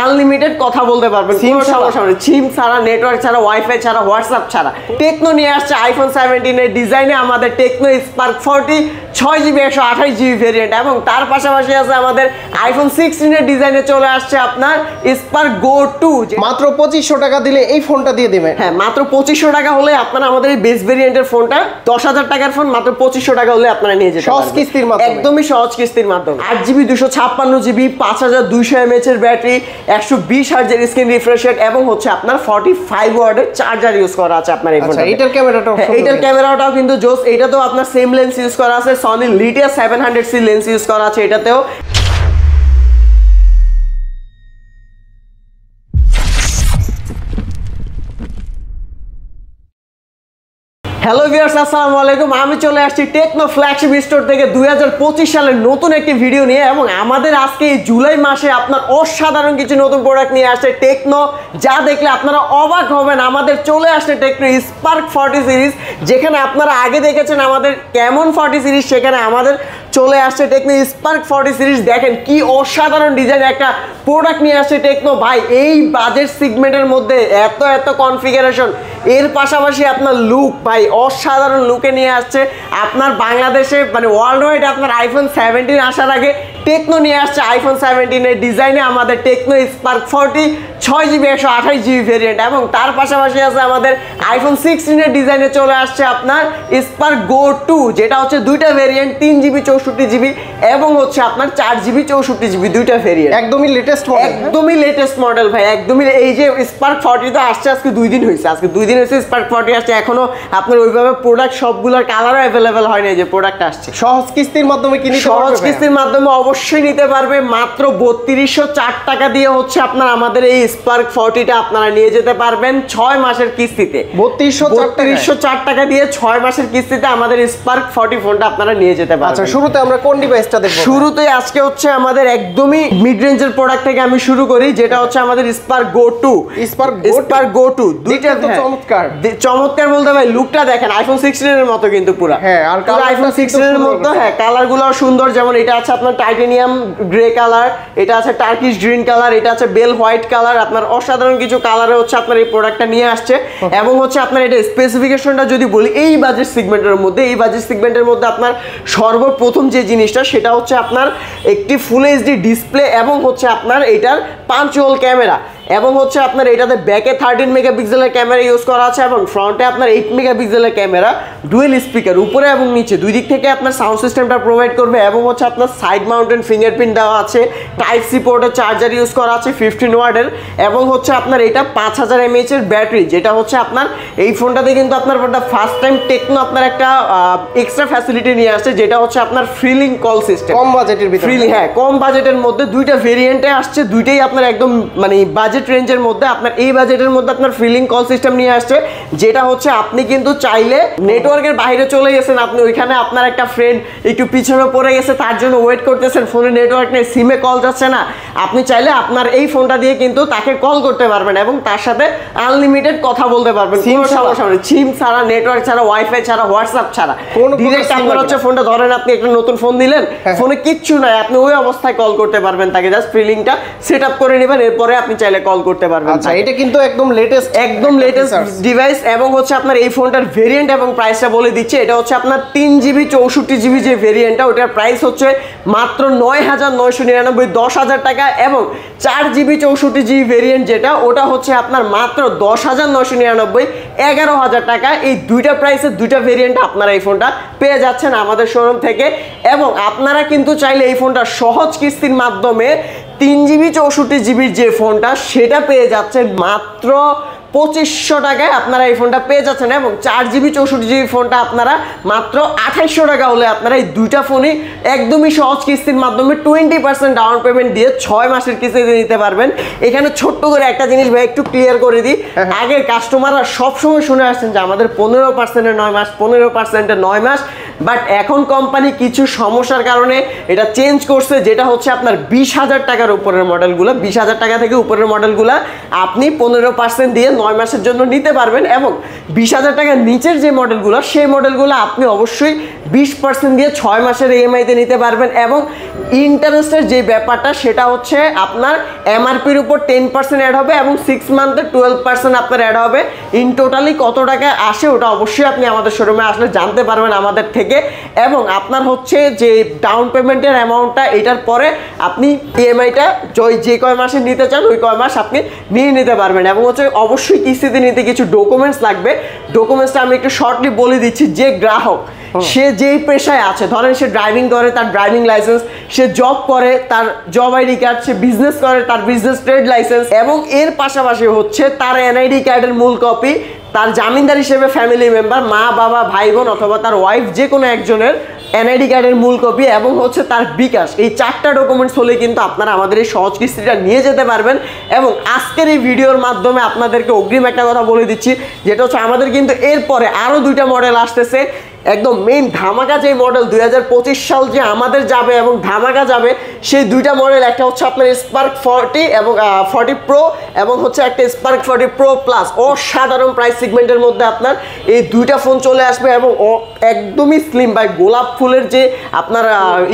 Unlimited কথা বলতে পারবেন, কোনো সমস্যা নেই। সিম ছাড়া, নেটওয়ার্ক ছাড়া, ওয়াইফাই ছাড়া, হোয়াটসঅ্যাপ ছাড়া। টেকনো নিয়ে আসছে আইফোন 17 এর ডিজাইনে আমাদের Tecno Spark 40 6GB 128GB variant, এবং তার পাশাপাশি আছে আমাদের আইফোন 16 এর ডিজাইনে চলে আসছে আপনার স্পার্ক গো 2। মাত্র 2500 টাকা দিলে এই ফোনটা দিয়ে দিবেন। হ্যাঁ, মাত্র 2500 টাকা হলে আপনারা আমাদের এই বেস ভেরিয়েন্টের ফোনটা 10,000 টাকার ফোন মাত্র 2500 টাকা হলে আপনারা নিয়ে যেতে পারবেন সহজ কিস্তির মাধ্যমে, একদমই সহজ কিস্তির মাধ্যমে। 8GB 256GB 5200 mAh এর ব্যাটারি, 120 হার্জের স্ক্রিন রিফ্রেশ রেট, এবং হচ্ছে আপনার 45 ওয়াটের চার্জার ইউজ করা আছে আপনার এই ফোনটা। এটার ক্যামেরাটাও এটার ক্যামেরাটাও কিন্তু জোস। এটাতেও আপনার সেম লেন্স ইউজ করা আছে, Sony Lydia 700C lens use করা আছে এটাতেও। হ্যালো ভিউয়ার্স, আসসালামু আলাইকুম। আমি চলে আসছি টেকনো ফ্ল্যাগশিপ স্টোর থেকে 2025 সালের নতুন একটি ভিডিও নিয়ে, এবং আমাদের আজকে এই জুলাই মাসে আপনার অসাধারণ কিছু নতুন প্রোডাক্ট নিয়ে আসছে টেকনো, যা দেখলে আপনারা অবাক হবেন। আমাদের চলে আসছে টেকনো স্পার্ক 40 সিরিজ, যেখানে আপনারা আগে দেখেছেন আমাদের কেমন 40 সিরিজ, সেখানে আমাদের চলে আসছে টেকনো স্পার্ক 40 সিরিজ। দেখেন কি অসাধারণ ডিজাইনের একটা প্রোডাক্ট নিয়ে আসছে টেকনো ভাই। এই বাজেট সেগমেন্টের মধ্যে এত এত কনফিগারেশন, এর পাশাপাশি আপনার লুক ভাই অসাধারণ লুকে নিয়ে আসছে। আপনার বাংলাদেশে মানে ওয়ার্ল্ড ওয়াইড আপনার আইফোন 17 আসার আগে টেকনো নিয়ে আসছে আইফোন 17 এর ডিজাইনে আমাদের Tecno Spark 40 6GB 128GB variant, এবং তার পাশাপাশি আছে আমাদের আইফোন 16 এর ডিজাইনে চলে আসছে আপনার স্পার্ক গো 2, যেটা হচ্ছে দুইটা ভেরিয়েন্ট, 3GB 64GB এবং হচ্ছে আপনার 4GB 64GB দুইটা ভেরিয়েন্ট। একদমই লেটেস্ট মডেল, একদমই লেটেস্ট মডেল ভাই, একদমই। এই যে স্পার্ক 40 তো আসছে আজকে 2 দিন হয়েছে, আজকে 2 দিন হয়েছে স্পার্ক 40 আসছে। এখনো আপনার ওইভাবে প্রোডাক্ট সবগুলোর কালারও অ্যাভেলেবেল হয় না, যে প্রোডাক্ট আসছে। সহজ কিস্তির মাধ্যমে কিনে সহজ কিস্তির মাধ্যমে অবশ্যই নিতে পারবে। মাত্র 3204 টাকা দিয়ে হচ্ছে আপনার আমাদের এই স্পার্ক 40টা আপনারা নিয়ে যেতে পারবেন 6 মাসের কিস্তিতে। 3204 টাকা দিয়ে 6 মাসের কিস্তিতে আমাদের স্পার্ক 40 ফোনটা আপনারা নিয়ে যেতে পারবেন। আচ্ছা, শুরুতে আমরা কোন ডিভাইসটা দেখব? শুরুতেই আজকে হচ্ছে আমাদের একদমই মিড রেঞ্জের প্রোডাক্ট থেকে আমি শুরু করি, যেটা হচ্ছে আমাদের স্পার্ক গো 2। স্পার্ক গো 2 দুইটা তো চমৎকার, চমৎকার বলতে ভাই লুকটা দেখেন আইফোন 16 এর মতো কিন্তু পুরো। হ্যাঁ, আর আইফোন 16 এর মতো। হ্যাঁ, কালারগুলোও সুন্দর, যেমন এটা আছে আপনার টাইটানিয়াম গ্রে কালার, এটা আছে টার্কিশ গ্রিন কালার, এটা আছে বেল হোয়াইট কালার। আপনার অসাধারণ কিছু কালারে হচ্ছে আপনার এই প্রোডাক্টটা নিয়ে আসছে, এবং হচ্ছে আপনার এটা স্পেসিফিকেশনটা যদি বলি, এই বাজেট সেগমেন্টের মধ্যে, এই বাজেট সেগমেন্টের মধ্যে আপনার সর্বপ্রথম যে জিনিসটা সেটা হচ্ছে আপনার একটি ফুল এইচডি ডিসপ্লে, এবং হচ্ছে আপনার এটার পাঁচ হোল ক্যামেরা, এবং হচ্ছে আপনার এটাতে ব্যাকে 13 মেগাপিক্সেলের ক্যামেরা ইউজ করা আছে, এবং ফ্রন্টে আপনার 8 মেগাপিক্সেলের ক্যামেরা, ডুয়েল স্পিকার উপরে এবং নিচে দুই দিক থেকে আপনার সাউন্ড সিস্টেমটা প্রোভাইড করবে, এবং হচ্ছে আপনার সাইড মাউন্টেন ফিঙ্গারপ্রিন্ট দেওয়া আছে, টাইপ সি পোর্টের চার্জার ইউজ করা আছে 15 ওয়াটের, এবং হচ্ছে আপনার এটা 5000 mAh এর ব্যাটারি, যেটা হচ্ছে আপনার এই ফোনটাতে কিন্তু আপনার ফার্স্ট টাইম টেকনো আপনার একটা এক্সট্রা ফ্যাসিলিটি নিয়ে আসছে, যেটা হচ্ছে আপনার ফ্রিলিং কল সিস্টেম। কম বাজেটের ভিতরে, হ্যাঁ, কম বাজেটের মধ্যে দুইটা ভেরিয়েন্টে আসছে, দুইটাই আপনার একদম মানে বাজেট রেঞ্জের মধ্যে। আপনার এই বাজেটের মধ্যে আপনার ফ্রিলিং কল সিস্টেম নিয়ে আসছে, যেটা হচ্ছে আপনি কিন্তু চাইলে নেটওয়ার্কের বাইরে চলে গেছেন, আপনি ওইখানে আপনার একটা ফ্রেন্ড একটু পিছনে পড়ে গেছে, তার জন্য ওয়েট করতেছেন, ফোনে নেটওয়ার্ক নেই, সিমে কল যাচ্ছে না, আপনি চাইলে আপনার এই ফোনটা দিয়ে কিন্তু তাকে কল করতে পারবেন, এবং তার সাথে আনলিমিটেড কথা বলতে পারবেন, কোনো সমস্যা নেই। সিম ছাড়া, নেটওয়ার্ক ছাড়া, ওয়াইফাই ছাড়া, হোয়াটসঅ্যাপ ছাড়া, ডিরেক্ট আপনার হচ্ছে ফোনটা ধরেন, আপনি একটা নতুন ফোন দিলেন, ফোনে কিচ্ছু নাই, আপনি ওই অবস্থায় কল করতে পারবেন তাকে, জাস্ট ফ্রিলিংটা সেট আপ করে নেবেন, এরপরে আপনি চাইলে কল করতে পারবেন। আচ্ছা, এটা কিন্তু একদম লেটেস্ট ডিভাইস, এবং হচ্ছে আপনার এই ফোনটার ভেরিয়েন্ট এবং প্রাইসটা বলে দিচ্ছে। এটা হচ্ছে আপনার 3GB 64GB যে ভেরিয়েন্টটা, ওটার প্রাইস হচ্ছে মাত্র 9999, 10,000 টাকা, এবং 4GB 64GB ভেরিয়েন্ট যেটা, ওটা হচ্ছে আপনার মাত্র 10,999, 11,000 টাকা। এই দুইটা প্রাইসের দুইটা ভেরিয়েন্ট আপনারা এই ফোনটা পেয়ে যাচ্ছেন আমাদের শোরুম থেকে, এবং আপনারা কিন্তু চাইলে এই ফোনটা সহজ কিস্তির মাধ্যমে 3GB 64GB যে ফোনটা সেটা পেয়ে যাচ্ছেন মাত্র 2500 টাকায় আপনারা এই ফোনটা পেয়ে যাচ্ছেন, এবং 4GB 64GB ফোনটা আপনারা মাত্র 2800 টাকা হলে আপনারা এই দুইটা ফোনই একদমই সহজ কিস্তির মাধ্যমে 20% ডাউন পেমেন্ট দিয়ে 6 মাসের কিস্তিতে নিতে পারবেন। এখানে ছোট্ট করে একটা জিনিস ভাই একটু ক্লিয়ার করে দিই, আগের কাস্টমাররা সবসময় শুনে আসছেন যে আমাদের 15% 9 মাস, 15% 9 মাস, বাট এখন কোম্পানি কিছু সমস্যার কারণে এটা চেঞ্জ করছে, যেটা হচ্ছে আপনার 20,000 টাকার উপরের মডেলগুলো, 20,000 টাকা থেকে উপরের মডেলগুলো আপনি 15% দিয়ে 9 মাসের জন্য নিতে পারবেন, এবং 20,000 টাকার নিচের যে মডেলগুলো সেই মডেলগুলো আপনি অবশ্যই 20% দিয়ে 6 মাসের ইএমআইতে নিতে পারবেন। এবং ইন্টারেস্টের যে ব্যাপারটা সেটা হচ্ছে আপনার এমআরপির উপর 10% অ্যাড হবে এবং 6 মান্থে 12% আপনার অ্যাড হবে। ইন টোটালি কত টাকা আসে ওটা অবশ্যই আপনি আমাদের শোরুমে আসলে জানতে পারবেন আমাদের থেকে। এবং আপনার হচ্ছে যে ডাউন পেমেন্টের অ্যামাউন্টটা, এটার পরে আপনি ইএমআইটা যে কয় মাসে নিতে চান ওই কয় মাস আপনি নিয়ে নিতে পারবেন। এবং হচ্ছে অবশ্যই কিস্তিতে নিতে কিছু ডকুমেন্টস লাগবে। ডকুমেন্টসটা আমি একটু শর্টলি বলে দিচ্ছি। যে গ্রাহক সে যেই পেশায় আছে, ধরেন সে ড্রাইভিং করে তার ড্রাইভিং লাইসেন্স, সে জব করে তার জব আইডি কার্ড, সে বিজনেস করে তার বিজনেস ট্রেড লাইসেন্স, এবং এর পাশাপাশি হচ্ছে তার এনআইডি কার্ডের মূল কপি, তার জামিনদার হিসেবে ফ্যামিলি মেম্বার, মা বাবা ভাই বোন অথবা তার ওয়াইফ যে কোনো একজনের এনআইডি কার্ডের মূল কপি, এবং হচ্ছে তার বিকাশ, এই 4টা ডকুমেন্টস হলে কিন্তু আপনারা আমাদের এই সহজ কিস্তিটা নিয়ে যেতে পারবেন। এবং আজকের এই ভিডিওর মাধ্যমে আপনাদেরকে অগ্রিম একটা কথা বলে দিচ্ছি, যেটা হচ্ছে আমাদের কিন্তু এরপরে আরও 2টা মডেল আসতেছে। একদম মেইন ধামাকা যে মডেল 2025 সাল যে আমাদের যাবে এবং ধামাকা যাবে, সেই 2টা মডেল, একটা হচ্ছে আপনার স্পার্ক 40 এবং 40 প্রো, এবং হচ্ছে একটা স্পার্ক 40 প্রো প্লাস। অসাধারণ প্রাইস সেগমেন্টের মধ্যে আপনার এই 2টা ফোন চলে আসবে, এবং একদমই স্লিম বাই গোলাপ ফুলের যে আপনার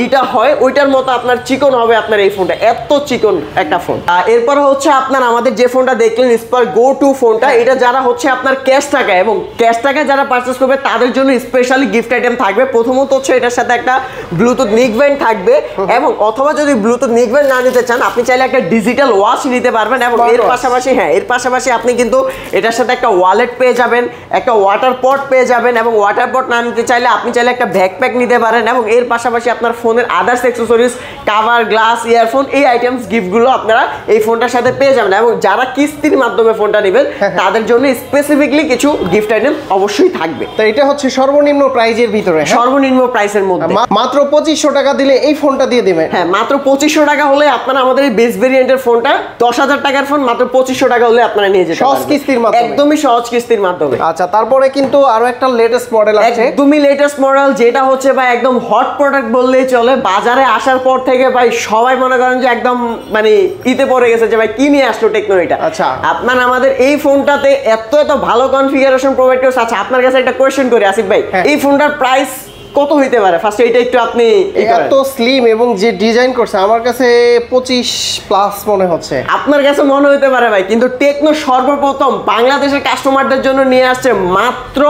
ইটা হয় ওইটার মতো আপনার চিকন হবে আপনার এই ফোনটা, এত চিকন একটা ফোন। এরপর হচ্ছে আপনার আমাদের যে ফোনটা দেখলেন স্পার্ক গো 2 ফোনটা, এটা যারা হচ্ছে আপনার ক্যাশ টাকা এবং ক্যাশ টাকা যারা পারচেস করবে তাদের জন্য স্পেশাল গিফট আইটেম থাকবে। প্রথমত হচ্ছে এটার সাথে একটা ব্লুটুথ নিক ব্যান্ড থাকবে, এবং অথবা যদি ব্লুটুথ নিক ব্যান্ড না নিতে চান আপনি চাইলে একটা ডিজিটাল ওয়াচ নিতে পারবেন। এবং এর পাশাপাশি এর পাশাপাশি আপনি কিন্তু এটার সাথে একটা ওয়ালেট পেয়ে যাবেন, একটা ওয়াটার পট পেয়ে যাবেন, এবং ওয়াটার পট না নিতে চাইলে আপনি চাইলে একটা ব্যাকপ্যাক নিতে পারেন। এবং এর পাশাপাশি আপনার ফোনের others accessories, cover, glass, earphone, এই আইটেমস গিফটগুলো আপনারা এই ফোনটার সাথে পেয়ে যাবেন। এবং যারা কিস্তির মাধ্যমে ফোনটা নেবেন তাদের জন্য স্পেসিফিকলি কিছু গিফট আইটেম অবশ্যই থাকবে। তো এটা হচ্ছে সর্বনিম্ন প্রাইজের ভিতরে, সর্বনিম্ন প্রাইসের মধ্যে মাত্র 2500 টাকা দিলে এই ফোনটা দিয়ে দিবেন। হ্যাঁ, মাত্র 2500 টাকা হলে আপনারা আমাদের এই বেস ভেরিয়েন্টের ফোনটা, 10,000 টাকার ফোন মাত্র 2500 টাকা হলে আপনারা নিয়ে যেতে পারবেন সহজ কিস্তির মাধ্যমে, একদমই সহজ কিস্তির মাধ্যমে। আচ্ছা, তারপরে কিন্তু আরো একটা লেটেস্ট মডেল আছে, একদমই লেটেস্ট মডেল, যেটা হচ্ছে ভাই একদম হট প্রোডাক্ট বললেই চলে। বাজারে আসার পর থেকে ভাই সবাই মনে করেন যে একদম মানে ইতে পড়ে গেছে যে ভাই কি নিয়ে আসলো টেকনো এটা। আচ্ছা, আপনার আমাদের এই ফোনটাতে এত ভালো কনফিগারেশন প্রোভাইড করছে। আচ্ছা, আপনার কাছে একটা কোয়েশ্চেন করি আসিফ ভাই, এই ফোনটার প্রাইস কত হইতে পারে? ফার্স্ট এটা একটু আপনি এত স্লিম এবং যে ডিজাইন করছে আমার কাছে 25 প্লাস মনে হচ্ছে। আপনার কাছে মনে হইতে পারে ভাই, কিন্তু টেকনো সর্বপ্রথম বাংলাদেশের কাস্টমারদের জন্য নিয়ে আসছে মাত্র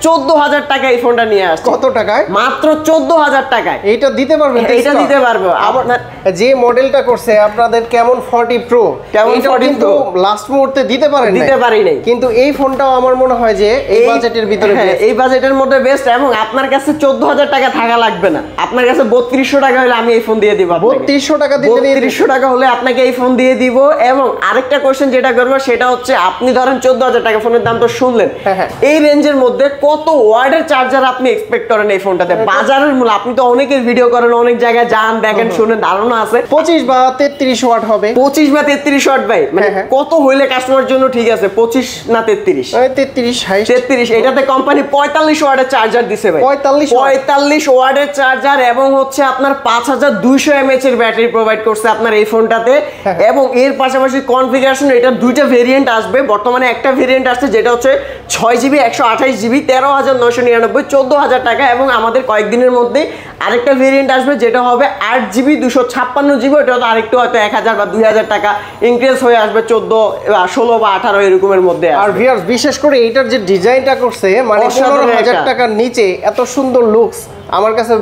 14,000 টাকা। এই ফোনটা নিয়ে আসছে কত টাকায়? মাত্র 14,000 টাকায়। এইটা দিতে পারবেন? এইটা দিতে পারবো। আপনার যে মডেলটা করছে আপনাদের কেমন 40 প্রো, কেমন 40 কিন্তু লাস্ট মুহূর্তে দিতে পারেন, দিতে পারি নাই, কিন্তু এই ফোনটাও আমার মনে হয় যে এই বাজেটের ভিতরে, এই বাজেটের মধ্যে বেস্ট। এবং আপনার কাছে 14,000 টাকা থাকা লাগবে না, আপনার কাছে 3200 টাকা হলে আমি এই ফোন দিয়ে দিব। 3200 টাকা দিলে 3200 টাকা হলে আপনাকে এই ফোন দিয়ে দিব। এবং আরেকটা কোশ্চেন যেটা করবো সেটা হচ্ছে, আপনি ধরেন 14,000 টাকা ফোনের দাম তো শুনলেন, এই রেঞ্জের মধ্যে কত ওয়াটের চার্জার আপনি এক্সপেক্ট করেন এই ফোনটাতে? বাজারের মূল্য, আপনি তো অনেকের ভিডিও করেন, অনেক জায়গায় যান, দেখেন, শুনেন, ধারণা আছে 25 বা 33 ওয়াট হবে। 25 বা 33 ওয়াট ভাই, মানে কত হইলে কাস্টমার জন্য ঠিক আছে? 25 না 33? 33। এটাতে কোম্পানি 45 ওয়াটের চার্জার দিছে ভাই, 45 ওয়াটের চার্জার, এবং হচ্ছে আপনার 5200 mAh এর ব্যাটারি প্রোভাইড করছে আপনার এই ফোনটাতে। এবং এর পাশাপাশি কনফিগারেশন, এটা 2টা ভেরিয়েন্ট আসবে। বর্তমানে একটা ভেরিয়েন্ট আসছে যেটা হচ্ছে 6GB 128GB 13,999, 14,000 টাকা। এবং আমাদের কয়েকদিনের মধ্যে আরেকটা ভেরিয়েন্ট আসবে যেটা হবে 8GB 256GB, এটা তো আরেকটু হয়তো 1000 বা 2000 টাকা ইনক্রিজ হয়ে আসবে, 14, 16 বা 18 এরকমের মধ্যে। আর ভিউয়ার্স, বিশেষ করে এইটার যে ডিজাইনটা করছে, মানে 15,000 টাকার নিচে এত সুন্দর লুকস আমার কাছে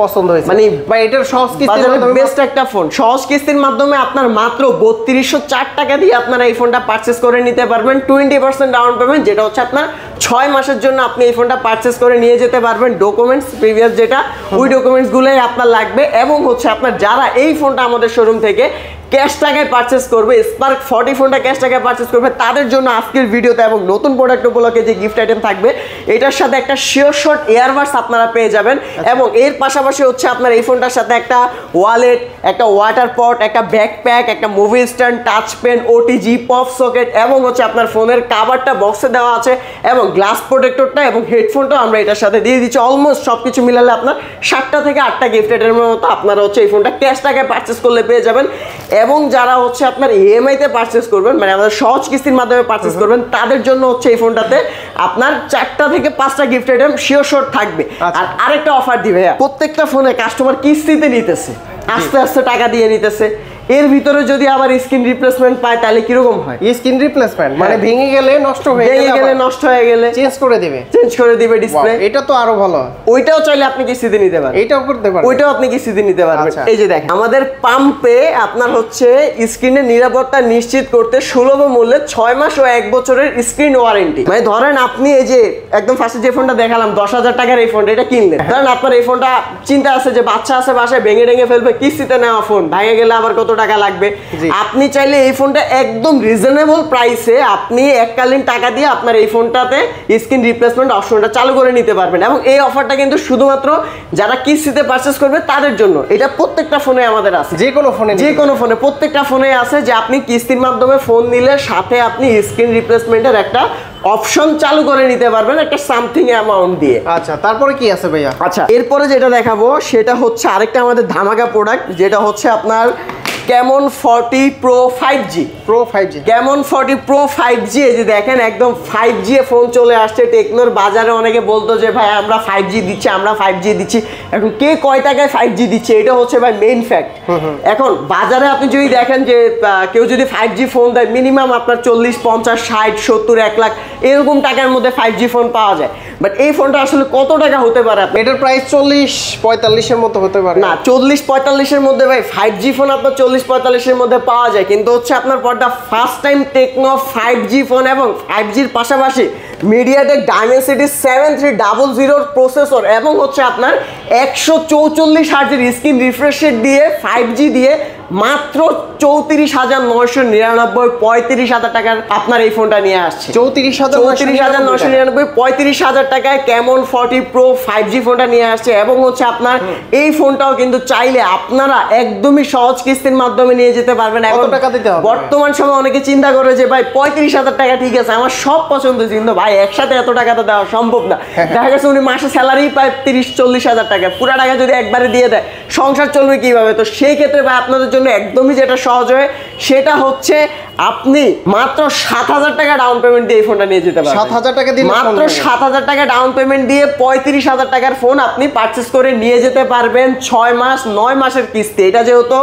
পছন্দ হয়েছে। মানে ভাই এটার সহজ কিস্তির মাধ্যমে বেস্ট একটা ফোন, সহজ কিস্তির মাধ্যমে আপনার মাত্র 3204 টাকা দিয়ে আপনারা এই ফোনটা পারচেজ করে নিতে পারবেন। 20% ডাউন পেমেন্ট, যেটা হচ্ছে আপনার 6 মাসের জন্য আপনি এই ফোনটা পারচেজ করে নিয়ে যেতে পারবেন। ডকুমেন্টস প্রিভিয়াস যেটা, ওই ডকুমেন্টসগুলোই আপনার লাগবে। এবং হচ্ছে আপনার যারা এই ফোনটা আমাদের শোরুম থেকে ক্যাশ টাকায় পারচেস করবে, স্পার্ক 40 ফোনটা ক্যাশ টাকায় পারচেস করবে, তাদের জন্য আজকের ভিডিওতে এবং নতুন প্রোডাক্ট উপলক্ষে যে গিফট আইটেম থাকবে এটার সাথে একটা শিওর শট ইয়ারবাডস আপনারা পেয়ে যাবেন। এবং এর পাশাপাশি হচ্ছে আপনার এই ফোনটার সাথে একটা ওয়ালেট, একটা ওয়াটার পট, একটা ব্যাকপ্যাক, একটা movie stand, touch pen, OTG, pop socket এবং হচ্ছে আপনার ফোনের কাভারটা বক্সে দেওয়া আছে এবং গ্লাস প্রোটেক্টরটা এবং হেডফোনটাও আমরা এটার সাথে দিয়ে দিচ্ছি। অলমোস্ট সবকিছু মিলালে আপনার 7টা থেকে 8টা গিফট আইটেমের মতো আপনারা হচ্ছে এই ফোনটা ক্যাশ টাকায় পারচেস করলে পেয়ে যাবেন। এবং যারা হচ্ছে আপনার ইএমআই তে পারচেস করবেন, মানে আমাদের সহজ কিস্তির মাধ্যমে পারচেস করবেন, তাদের জন্য হচ্ছে এই ফোনটাতে আপনার 4টা থেকে 5টা গিফট আইটেম শিওর শট থাকবে। আর আরেকটা অফার দিবে, প্রত্যেকটা ফোনে কাস্টমার কিস্তিতে নিতেছে, আস্তে আস্তে টাকা দিয়ে নিতেছে। এর ভিতরে যদি আবার স্ক্রিন রিপ্লেসমেন্ট পায় তাহলে কিরকম হয়? স্ক্রিন রিপ্লেসমেন্ট মানে ভেঙে গেলে নষ্ট হয়ে গেলে চেঞ্জ করে দিবে ডিসপ্লে। এটা তো আরো ভালো। ওইটাও চাইলে আপনি কিস্তিতে নিতে পারেন, এটাও করতে পারেন, ওইটাও আপনি কিস্তিতে নিতে পারবেন। এই যে দেখেন আমাদের পাম্পে আপনার হচ্ছে স্ক্রিনের নিরাপত্তা নিশ্চিত করতে সুলভ মূল্যে 6 মাস ও 1 বছরের স্ক্রিন ওয়ারেন্টি। মানে ধরেন আপনি এই যে একদম ফার্স্টে যে ফোনটা দেখালাম 10,000 টাকার এই ফোনটা, এটা কিনলেন, ধরেন আপনার এই ফোনটা চিন্তা আছে যে বাচ্চা আছে বাসায়, ভেঙে ফেলবে, কিস্তিতে নেওয়া ফোন ভেঙে গেলে আবার কত টাকা লাগবে। আপনি চাইলে এই ফোনটা একদম রিজনেবল প্রাইসে আপনি এককালীন টাকা দিয়ে আপনার এই ফোনটাতে স্ক্রিন রিপ্লেসমেন্ট অপশনটা চালু করে নিতে পারবেন। এবং এই অফারটা কিন্তু শুধুমাত্র যারা কিস্তিতে পারচেস করবে তাদের জন্য। এটা প্রত্যেকটা ফোনে আমাদের আছে, যে কোনো ফোনে প্রত্যেকটা ফোনে আছে যে আপনি কিস্তির মাধ্যমে ফোন নিলে সাথে আপনি স্ক্রিন রিপ্লেসমেন্টের একটা অপশন চালু করে নিতে পারবেন একটা সামথিং অ্যামাউন্ট দিয়ে। আচ্ছা, তারপরে কি আছে ভাইয়া? আচ্ছা, এরপরে যেটা দেখাবো সেটা হচ্ছে আরেকটা আমাদের ধামাকা প্রোডাক্ট, যেটা হচ্ছে আপনার Camon 40 Pro 5G। Camon 40 Pro 5G, এই যে দেখেন একদম 5G এ ফোন চলে আসছে। টেকনোর বাজারে অনেকে বলতো যে ভাই আমরা 5G দিচ্ছি, আমরা 5G দিচ্ছি। এখন কে কয় টাকায় 5G দিচ্ছে এটা হচ্ছে ভাই মেইন ফ্যাক্ট। এখন বাজারে আপনি যদি দেখেন যে কেউ যদি 5G ফোন দেয় মিনিমাম আপনার 40, 50, 60, 70, 1 লাখ এরকম টাকার মধ্যে 5G ফোন পাওয়া যায়। বাট এই ফোনটা আসলে কত টাকা হতে পারে? এটার প্রাইস 40-45 এর মতো হতে পারে। না, 40-45 এর মধ্যে ভাই 5G ফোন আপনার 40-45 এর মধ্যে পাওয়া যায়, কিন্তু হচ্ছে আপনার পরটা first time Tecno 5G phone এবং 5Gর পাশাপাশি মিডিয়াটেক ডাইমেনসিটি 7300 প্রসেসর এবং হচ্ছে আপনার 144 হার্জের স্ক্রিন রিফ্রেশ রেট দিয়ে 5G দিয়ে মাত্র 34,999 35,000 টাকার আপনার এই ফোনটা নিয়ে আসছে। 34,999 35,000 টাকায় Camon 40 Pro 5G ফোনটা নিয়ে আসছে। এবং হচ্ছে আপনার এই ফোনটাও কিন্তু চাইলে আপনারা একদমই সহজ কিস্তির মাধ্যমে নিয়ে যেতে পারবেন। কত টাকা দিতে হবে? বর্তমান সময় অনেকে চিন্তা করে যে ভাই 35,000 টাকা ঠিক আছে, আমার সব পছন্দ, কিন্তু ভাই একসাথে এত টাকা তো দেওয়া সম্ভব না। দেখা গেছে উনি মাসে স্যালারি পায় 30-40,000 টাকা, পুরো টাকা যদি একবারে দিয়ে দেয় সংসার চলবে কিভাবে? তো সেই ক্ষেত্রে ভাই আপনাদের জন্য একদমই যেটা সহজ হয় সেটা হচ্ছে আপনি মাত্র 7,000 টাকা ডাউন পেমেন্ট দিয়ে এই ফোনটা নিয়ে যেতে পারবেন। 7,000 টাকা দিয়ে মাত্র 7,000 টাকা ডাউন পেমেন্ট দিয়ে 35,000 টাকার ফোন আপনি পারচেস করে নিয়ে যেতে পারবেন 6 মাস 9 মাসের কিস্তি। এটা যেহেতু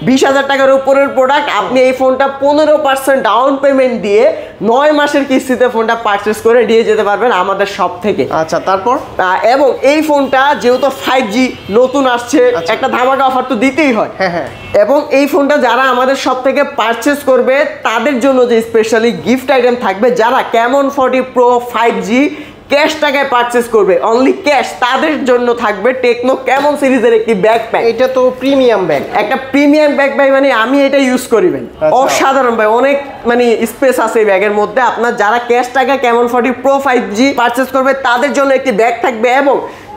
20,000 টাকার উপরের প্রোডাক্ট, আপনি এই ফোনটা 15% ডাউন পেমেন্ট দিয়ে 9 মাসের কিস্তিতে ফোনটা পারচেস করে নিয়ে যেতে পারবেন আমাদের শপ থেকে। আচ্ছা, তারপর এবং এই ফোনটা যেহেতু 5G নতুন আসছে, একটা ধামাকা অফার তো দিতেই হয়। এবং এই ফোনটা যারা আমাদের শপ থেকে পারচেস করবে তাদের জন্য যে স্পেশালি গিফট আইটেম থাকবে, যারা Camon 40 Pro 5G ক্যাশ টাকায় পারচেস করবে, অনলি ক্যাশ, তাদের জন্য থাকবে টেকনো Camon সিরিজের একটি ব্যাকপ্যাক। এটা তো প্রিমিয়াম ব্যাগ, একটা প্রিমিয়াম ব্যাগ ভাই, মানে আমি এটা ইউজ করিবেন অসাধারণ ভাই, অনেক মানে স্পেস আছে এই ব্যাগের মধ্যে। আপনার যারা ক্যাশ টাকা Camon 40 Pro 5G পারচেস করবে তাদের জন্য একটি ব্যাগ থাকবে। এবং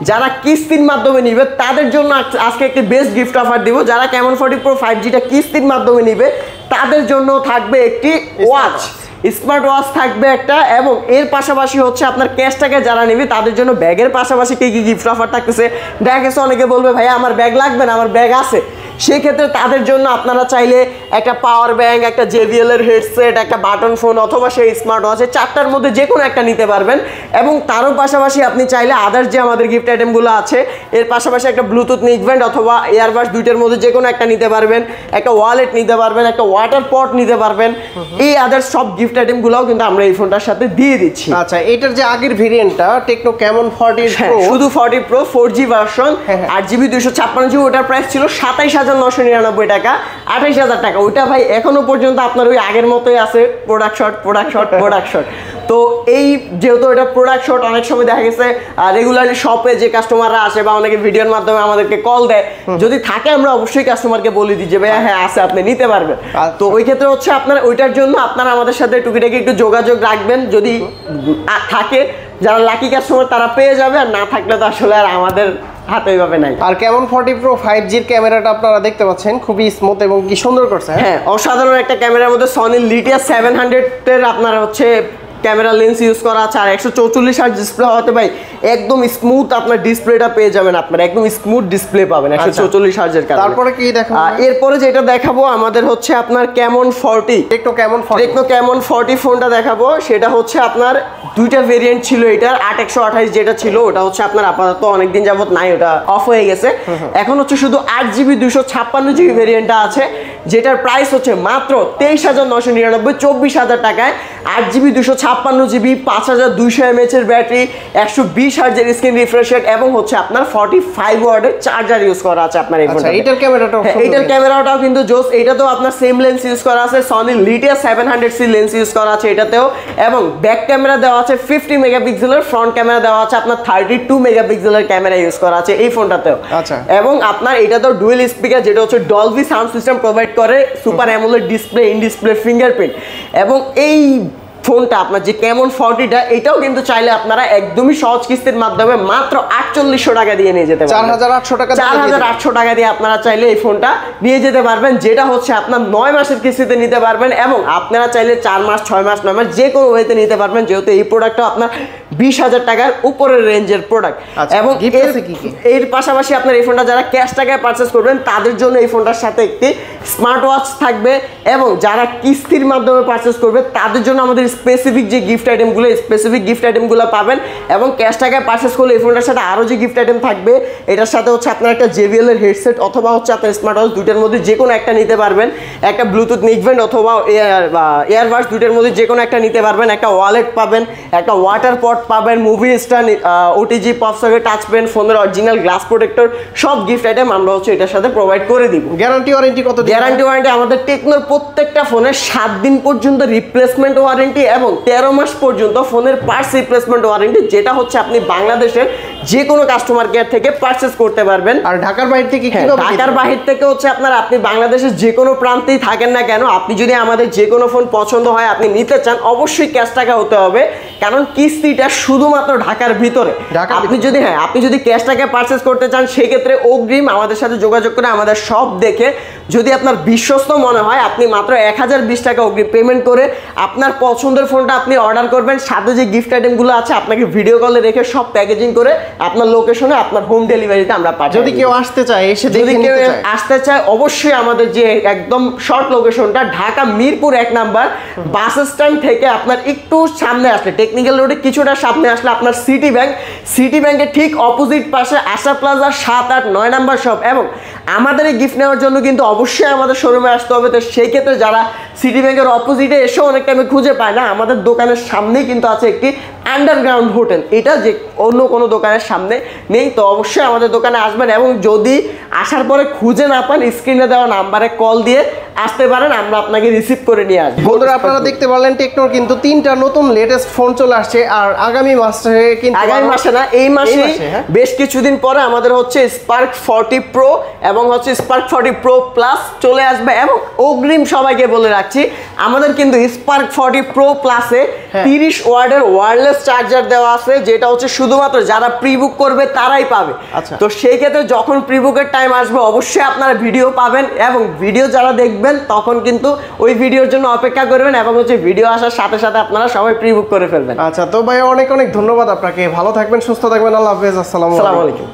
যারা কিস্তির মাধ্যমে নিবে তাদের জন্য আজকে একটি বেস্ট গিফট অফার দিব। যারা Camon 40 Pro 5Gটা কিস্তির মাধ্যমে নিবে তাদের জন্য থাকবে একটি ওয়াচ, স্মার্ট ওয়াচ থাকবে একটা। এবং এর পাশাপাশি হচ্ছে আপনার ক্যাশ টাকা যারা নেবে তাদের জন্য ব্যাগের পাশাপাশি কি কি গিফট অফার থাকতেছে দেখা গেছে। অনেকে বলবে ভাইয়া আমার ব্যাগ লাগবে না, আমার ব্যাগ আছে। সেক্ষেত্রে তাদের জন্য আপনারা চাইলে একটা পাওয়ার ব্যাংক, একটা JBL এর হেডসেট, একটা বাটন ফোন অথবা সেই স্মার্ট ওয়াচের 4টার মধ্যে যে কোনো একটা নিতে পারবেন। এবং তারও পাশাপাশি আপনি চাইলে আদার্স যে আমাদের গিফট আইটেমগুলো আছে এর পাশাপাশি একটা ব্লুটুথ নেকব্যান্ড অথবা ইয়ারবাডস 2টার মধ্যে যে কোনো একটা নিতে পারবেন, একটা ওয়ালেট নিতে পারবেন, একটা ওয়াটার পট নিতে পারবেন। এই আদার্স সব গিফট আইটেমগুলোও কিন্তু আমরা এই ফোনটার সাথে দিয়ে দিচ্ছি। আচ্ছা, এটার যে আগের ভেরিয়েন্টটা টেকনো Camon 40 Pro, শুধু 40 Pro 4G version 8GB 256GB, ওটার প্রাইস ছিল 27,000 22,999 টাকা, 28,000 টাকা। ওইটা ভাই এখনো পর্যন্ত আপনার ওই আগের মতোই আছে, product shot product shot product shot. তো এই যেহেতু এটা প্রোডাক্ট শট, অনেক সময় দেখা গেছে রেগুলারলি শপে যে কাস্টমাররা আসে বা অনেকে ভিডিওর মাধ্যমে আমাদেরকে কল দেয়, যদি থাকে আমরা অবশ্যই কাস্টমারকে বলে দিই যে ভাইয়া হ্যাঁ আছে, আপনি নিতে পারবেন। তো ওই ক্ষেত্রে হচ্ছে আপনার ওইটার জন্য আপনারা আমাদের সাথে টুকিটাকি একটু যোগাযোগ রাখবেন, যদি থাকে যারা লাকি কাস্টমার তারা পেয়ে যাবে, আর না থাকলে তো আসলে আর আমাদের হাতে ভাবে নাই। আর Camon 40 Pro 5G এর ক্যামেরাটা আপনারা দেখতে পাচ্ছেন, খুবই স্মুথ এবং কি সুন্দর করছে। হ্যাঁ, অসাধারণ একটা ক্যামেরার মধ্যে সনি লিটিয়া 700 এর আপনার হচ্ছে ক্যামেরা লেন্স ইউজ করা আছে, আর 144 হার্জ ডিসপ্লে হতে ভাই একদম স্মুথ আপনার ডিসপ্লেটা পেয়ে যাবেন, আপনার একদম স্মুথ ডিসপ্লে পাবেন 144 হার্জের কারণে। তারপরে কি দেখাবো? এরপরে যেটা দেখাবো আমাদের হচ্ছে আপনার Camon 40, টেকনো Camon 40 ফোনটা দেখাবো। সেটা হচ্ছে আপনার দুইটা ভেরিয়েন্ট ছিল, এটার 8128 যেটা ছিল ওটা হচ্ছে আপনার আপাতত অনেকদিন যাবত নাই, ওটা অফ হয়ে গেছে। এখন হচ্ছে শুধু 8GB 256GB ভেরিয়েন্টটা আছে, যেটার প্রাইস হচ্ছে মাত্র 23,999, 24,000 টাকায়। 8GB 256GB, 5200 mAh এর ব্যাটারি, 120 হার্জের স্ক্রিন রিফ্রেশ রেট এবং হচ্ছে আপনার 45 ওয়াটের চার্জার ইউজ করা আছে আপনার এই ফোনটাতে। এটার ক্যামেরাটাও এটার ক্যামেরাটাও কিন্তু জোস। এটা তো আপনার সেম লেন্স ইউজ করা আছে, সনি লিটিয়া 700C লেন্স ইউজ করা আছে এটাতেও, এবং ব্যাক ক্যামেরা দেওয়া আছে 50 মেগাপিক্সেলের, ফ্রন্ট ক্যামেরা দেওয়া আছে আপনার 32 মেগাপিক্সেলের ক্যামেরা ইউজ করা আছে এই ফোনটাতেও। আচ্ছা, এবং আপনার এটাতেও ডুয়েল স্পিকার, যেটা হচ্ছে ডলবি সাউন্ড সিস্টেম প্রোভাইড করে, super AMOLED display, in display fingerprint. এবং এই ফোনটা আপনার যে Camon 40টা, এটাও কিন্তু চাইলে আপনারা একদমই সহজ কিস্তির মাধ্যমে মাত্র 4800 টাকা দিয়ে নিয়ে যেতে পারবেন। 4800 টাকা দিয়ে আপনারা চাইলে এই ফোনটা নিয়ে যেতে পারবেন, যেটা হচ্ছে আপনার 9 মাসের কিস্তিতে নিতে পারবেন, এবং আপনারা চাইলে 4 মাস 6 মাস 9 মাস যে কোনো ওয়েতে নিতে পারবেন, যেহেতু এই প্রোডাক্টটা আপনার 20,000 টাকার উপরের রেঞ্জের প্রোডাক্ট। এবং এর পাশাপাশি আপনার এই ফোনটা যারা ক্যাশ টাকায় পারচেস করবেন তাদের জন্য এই ফোনটার সাথে একটি স্মার্ট ওয়াচ থাকবে, এবং যারা কিস্তির মাধ্যমে পারচেস করবে তাদের জন্য আমাদের স্পেসিফিক যে গিফট আইটেমগুলো পাবেন। এবং ক্যাশ টাকায় পারচেস করলে এই ফোনটার সাথে আরও যে গিফট আইটেম থাকবে, এটার সাথে হচ্ছে আপনার একটা JBL এর হেডসেট অথবা হচ্ছে আপনার স্মার্ট ওয়াচ, দুইটার মধ্যে যে কোনো একটা নিতে পারবেন। একটা ব্লুটুথ নিকব্যান্ড অথবা ইয়ারবাডস, দুইটার মধ্যে যে কোনো একটা নিতে পারবেন। একটা ওয়ালেট পাবেন, একটা ওয়াটার পট পাবেন, movie stand, OTG pop socket, touch pen, ফোনের অরিজিনাল গ্লাস প্রোটেক্টর, সব গিফট আইটেম আমরা হচ্ছে এটার সাথে প্রোভাইড করে দিব। গ্যারান্টি ওয়ারেন্টি কত? গ্যারান্টি ওয়ারেন্টি আমাদের টেকনোর প্রত্যেকটা ফোনের 7 দিন পর্যন্ত রিপ্লেসমেন্ট ওয়ারেন্টি এবং 13 মাস পর্যন্ত ফোনের পার্টস রিপ্লেসমেন্ট ওয়ারেন্টি, যেটা হচ্ছে আপনি বাংলাদেশের যে কোনো কাস্টমার কেয়ার থেকে পারচেস করতে পারবেন। আর ঢাকার বাইরে থেকে ঢাকার বাইরে থেকে হচ্ছে আপনি বাংলাদেশের যে কোনো প্রান্তেই থাকেন না কেন, আপনি যদি আমাদের যে কোনো ফোন পছন্দ হয় আপনি নিতে চান, অবশ্যই ক্যাশ টাকা হতে হবে, কারণ কিস্তিটা শুধুমাত্র ঢাকার ভিতরে। আপনি যদি ক্যাশ টাকা পারচেস করতে চান, সেক্ষেত্রে অগ্রিম আমাদের সাথে যোগাযোগ করে আমাদের সব দেখে যদি আপনার বিশ্বস্ত মনে হয়, আপনি মাত্র 1020 টাকা অগ্রিম পেমেন্ট করে আপনার পছন্দের ফোনটা আপনি অর্ডার করবেন। সাথে যে গিফট আইটেমগুলো আছে আপনাকে ভিডিও কলে রেখে সব প্যাকেজিং করে আপনার লোকেশনে আপনার হোম ডেলিভারিতে আমরা পাঠাই। যদি কেউ আসতে চায় অবশ্যই আমাদের যে একদম শর্ট লোকেশনটা Dhaka Mirpur 1 number bus stand থেকে আপনার একটু সামনে আসলে, টেকনিক্যাল রোডে কিছুটা সামনে আসলে আপনার সিটি ব্যাংকের ঠিক অপোজিট পাশে আশা প্লাজা 7, 8, 9 নাম্বার শপ। এবং আমাদের এই গিফট নেওয়ার জন্য কিন্তু অবশ্যই আমাদের শোরুমে আসতে হবে। তো সেই ক্ষেত্রে যারা সিটি ব্যাংকের অপোজিটে এসে অনেক টাইমে খুঁজে পায় না, আমাদের দোকানের সামনেই কিন্তু আছে একটি আন্ডারগ্রাউন্ড হোটেল, এটা যে অন্য কোনো দোকানের সামনে নেই। তো অবশ্যই আমাদের দোকানে আসবেন, এবং যদি আসার পরে খুঁজে না পান স্ক্রিনে দেওয়া নাম্বারে কল দিয়ে আসতে পারেন, আমরা আপনাকে রিসিভ করে নিয়ে আসবো। বন্ধুরা আপনারা দেখতে পারলেন টেকনোর কিন্তু 3টা নতুন লেটেস্ট ফোন চলে আসছে, আর আগামী মাসে কিন্তু এই মাসে বেশ কিছুদিন পরে আমাদের হচ্ছে Spark 40 Pro এবং হচ্ছে Spark 40 Pro Plus চলে আসবে। এবং অগ্রিম সবাইকে বলে রাখছি, আমাদের কিন্তু Spark 40 Pro Plus এ 30 ওয়াটের ওয়্যারলেস চার্জার দেওয়া আছে, যেটা হচ্ছে শুধুমাত্র যারা প্রি বুক করবে তারাই পাবে। তো সেই ক্ষেত্রে যখন প্রি বুকের টাইম আসবে অবশ্যই আপনারা ভিডিও পাবেন, এবং ভিডিও যারা দেখবেন তখন কিন্তু ওই ভিডিওর জন্য অপেক্ষা করবেন, এবং হচ্ছে ভিডিও আসার সাথে সাথে আপনারা সবাই প্রি বুক করে ফেলবেন। আচ্ছা, তো ভাই অনেক অনেক ধন্যবাদ আপনাকে, ভালো থাকবেন, সুস্থ থাকবেন, আল্লাহ হাফেজ, আসসালামু আলাইকুম।